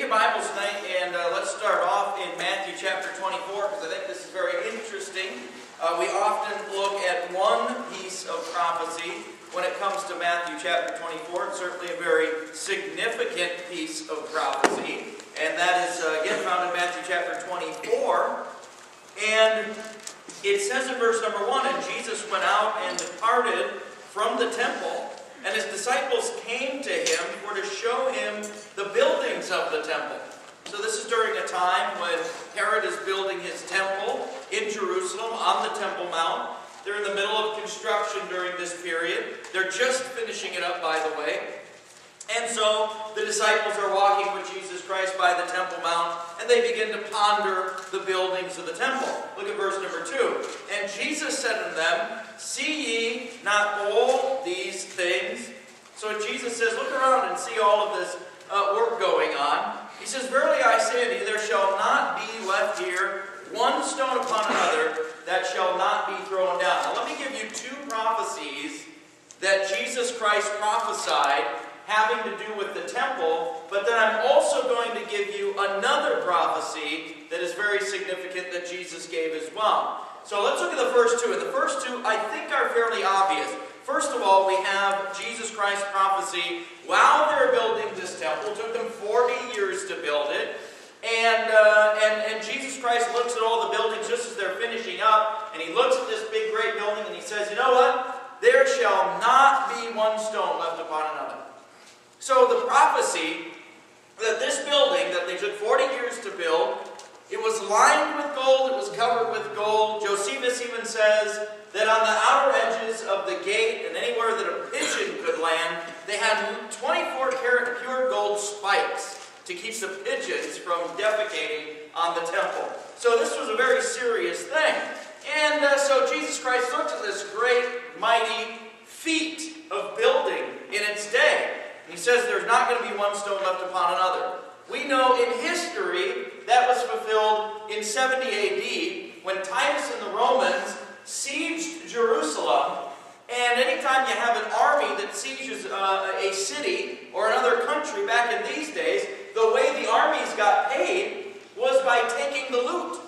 your Bibles tonight, and let's start off in Matthew chapter 24, because I think this is very interesting. We often look at one piece of prophecy when it comes to Matthew chapter 24. It's certainly a very significant piece of prophecy, and that is again found in Matthew chapter 24. And it says in verse number 1, "And Jesus went out and departed from the temple, and his disciples came to him for to show him the buildings of the temple." So this is during a time when Herod is building his temple in Jerusalem on the Temple Mount. They're in the middle of construction during this period. They're just finishing it up, by the way. And so the disciples are walking with Jesus Christ by the Temple Mount, and they begin to ponder the buildings of the temple. Look at verse number 2. "And Jesus said unto them, See ye not all these things?" So Jesus says, look around and see all of this work going on. He says, "Verily I say unto you, there shall not be left here one stone upon another that shall not be thrown down." Now let me give you two prophecies that Jesus Christ prophesied having to do with the temple, but then I'm also going to give you another prophecy that is very significant that Jesus gave as well. So let's look at the first two. And the first two, I think, are fairly obvious. First of all, we have Jesus Christ's prophecy while they're building this temple. It took them 40 years to build it. And Jesus Christ looks at all the buildings just as they're finishing up, and he looks at this big, great building, and he says, you know what? There shall not be one stone left upon another. So the prophecy that this building that they took 40 years to build, it was lined with gold, it was covered with gold. Josephus even says that on the outer edges of the gate and anywhere that a pigeon could land, they had 24-karat pure gold spikes to keep the pigeons from defecating on the temple. So this was a very serious thing. And so Jesus Christ looked at this great, mighty feat of building in its day. And he says there's not going to be one stone left upon another. We know in history that was fulfilled in 70 AD when Titus and the Romans sieged Jerusalem. And anytime you have an army that sieges a city or another country back in these days, the way the armies got paid was by taking the loot.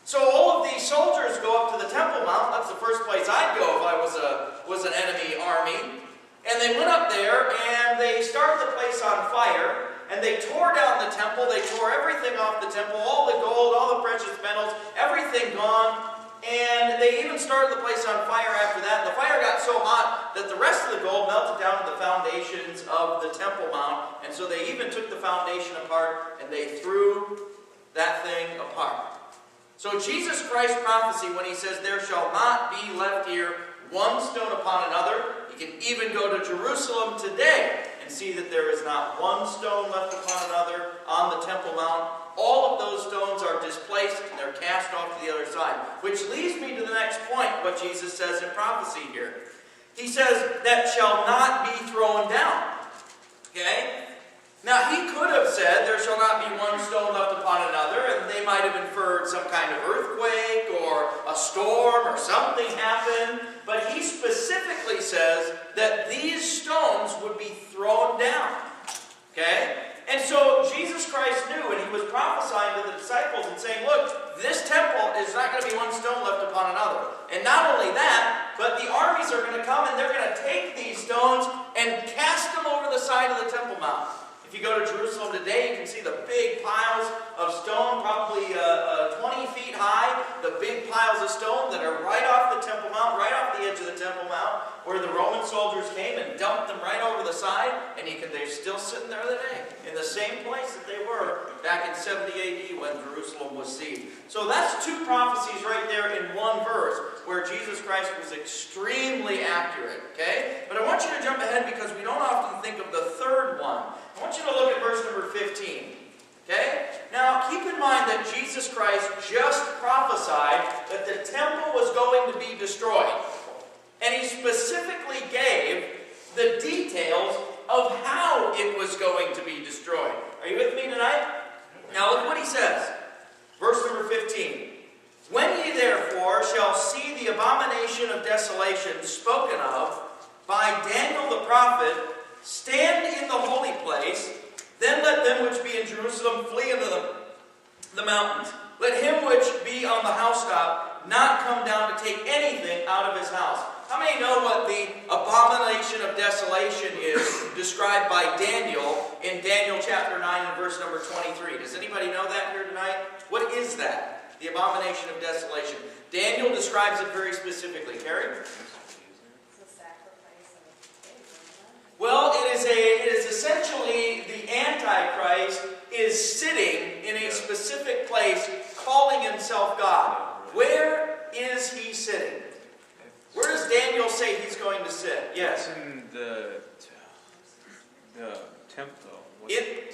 So all of these soldiers go up to the Temple Mount. That's the first place I'd go if I was an enemy army. And they went up there and they started the place on fire. And they tore down the temple. They tore everything off the temple. All the gold, all the precious metals, everything gone. And they even started the place on fire after that. And the fire got so hot that the rest of the gold melted down to the foundations of the Temple Mount. And so they even took the foundation apart and they threw that thing apart. So Jesus Christ's prophecy, when he says, "There shall not be left here one stone upon another," you can even go to Jerusalem today and see that there is not one stone left upon another on the Temple Mount. All of those stones are displaced and they're cast off to the other side. Which leads me to the next point, what Jesus says in prophecy here. He says, "that shall not be thrown down." Okay? Now, he could have said, "there shall not be one stone left upon another," and they might have inferred some kind of earthquake or a storm or something happened. But he specifically says that these stones would be thrown down. Okay? And so Jesus Christ knew, and he was prophesying to the disciples and saying, look, this temple is not going to be one stone left upon another. And not only that, but the armies are going to come and they're going to take these stones and cast them over the side of the Temple Mount. If you go to Jerusalem today, you can see the big piles of stone, probably 20 feet high, the big piles of stone that are right off the Temple Mount, right off the edge of the Temple Mount, where the Roman soldiers came and dumped them right over the side, and they're still sitting there today, in the same place that they were back in 70 AD when Jerusalem was sieged. So that's two prophecies right there in one verse, where Jesus Christ was extremely accurate, okay? But I want you to jump ahead because we don't often think of the third one. I want you to look at verse number 15. Okay? Now, keep in mind that Jesus Christ just prophesied that the temple was going to be destroyed. And he specifically gave the details of how it was going to be destroyed. Are you with me tonight? Now, look what he says. Verse number 15. "When ye therefore shall see the abomination of desolation spoken of by Daniel the prophet stand in the holy place, then let them which be in Jerusalem flee into the mountains. Let him which be on the housetop not come down to take anything out of his house. How many know what the abomination of desolation is described by Daniel in Daniel chapter 9 and verse number 23? Does anybody know that here tonight? What is that? The abomination of desolation. Daniel describes it very specifically. Carrie? Well, it is essentially the Antichrist is sitting in a specific place calling himself God. Where is he sitting? Where does Daniel say he's going to sit? Yes. In the temple.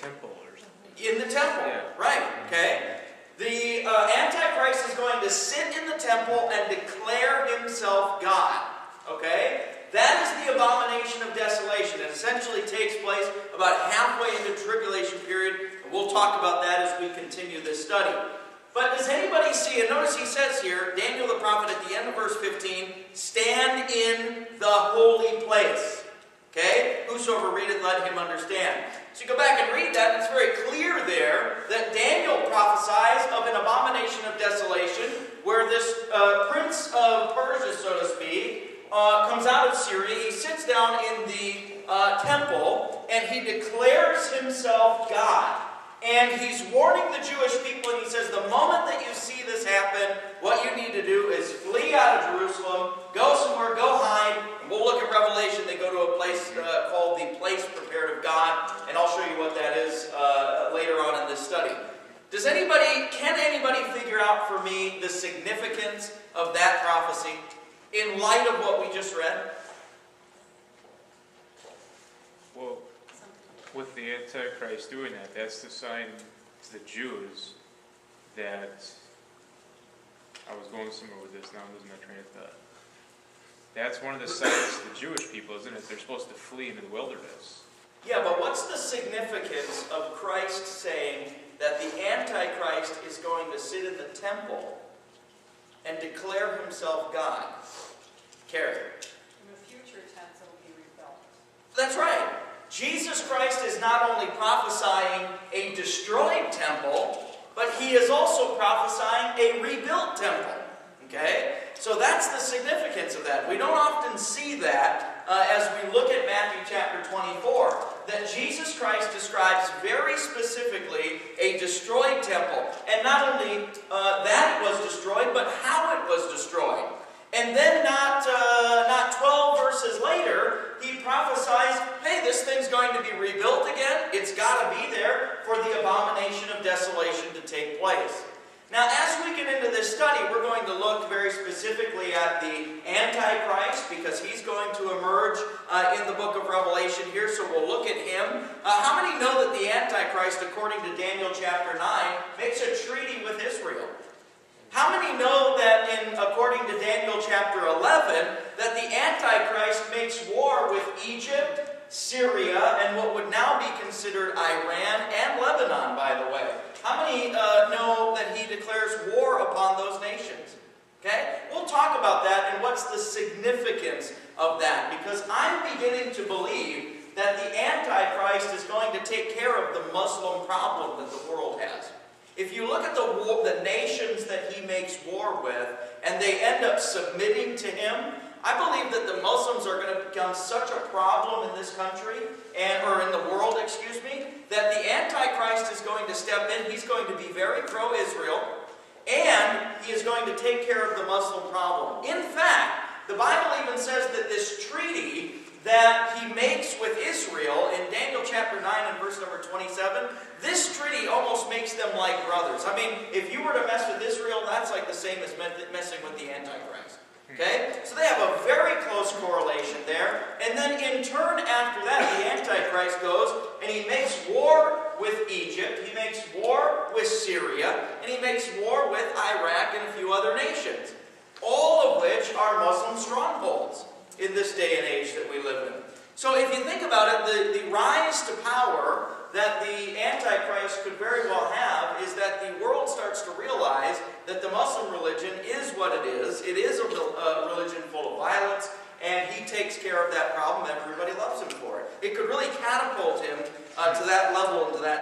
Temple or something. In the temple. Yeah. Right. Okay. The Antichrist is going to sit in the temple and declare himself God. Okay? That is the abomination of desolation. It essentially takes place about halfway into the tribulation period. And we'll talk about that as we continue this study. But does anybody see, and notice he says here, Daniel the prophet at the end of verse 15, stand in the holy place. Okay? Whosoever readeth, let him understand. So you go back and read that, and it's very clear there that Daniel prophesies of an abomination of desolation, where this prince of Persia, so to speak, comes out of Syria. He sits down in the temple, and he declares himself God. And he's warning the Jewish people, and he says, the moment that you see this happen, what you need to do is flee out of Jerusalem, go somewhere, go hide. And we'll look at Revelation. They go to a place called the place prepared of God, and I'll show you what that is later on in this study. Can anybody figure out for me the significance of that prophecy in light of what we just read? Well, with the Antichrist doing that, that's the sign to the Jews that, I was going somewhere with this, now I'm losing my train of thought. That's one of the signs to the Jewish people, isn't it? They're supposed to flee into the wilderness. Yeah, but what's the significance of Christ saying that the Antichrist is going to sit in the temple and declare himself God? Carrie. In the future tense, it will be rebuilt. That's right. Jesus Christ is not only prophesying a destroyed temple, but he is also prophesying a rebuilt temple. Okay? So that's the significance of that. We don't often see that as we look at Matthew chapter 24, that Jesus Christ describes very specifically a destroyed temple. And not only that it was destroyed, but how it was destroyed. And then not 12 verses later, he prophesies, hey, this thing's going to be rebuilt again. It's got to be there for the abomination of desolation to take place. Now, as we get into this study, we're going to look very specifically at the Antichrist, because he's going to emerge in the book of Revelation here, so we'll look at him. How many know that the Antichrist, according to Daniel chapter 9, makes a treaty with Israel? How many know that according to Daniel chapter 11, that the Antichrist makes war with Egypt, Syria, and what would now be considered Iran and Lebanon, by the way? How many know that he declares war upon those nations? Okay? We'll talk about that and what's the significance of that, because I'm beginning to believe that the Antichrist is going to take care of the Muslim problem that the world has. If you look at the nations that he makes war with, and they end up submitting to him, I believe that the Muslims are going to become such a problem in this country, or in the world, that the Antichrist is going to step in. He's going to be very pro-Israel, and he is going to take care of the Muslim problem. In fact, the Bible even says that this treaty that he makes with Israel in Daniel chapter 9 and verse number 27, this treaty almost makes them like brothers. I mean, if you were to mess with Israel, that's like the same as messing with the Antichrist. Okay? So they have a very close correlation there. And then in turn after that, the Antichrist goes and he makes war with Egypt, he makes war with Syria, and he makes war with Iraq and a few other nations. All of which are Muslim strongholds in this day and age that we live in. So if you think about it, the rise to power that the Antichrist could very well have is that the world starts to realize that the Muslim religion is what it is. It is a religion full of violence, and he takes care of that problem. Everybody loves him for it. It could really catapult him to that level and to that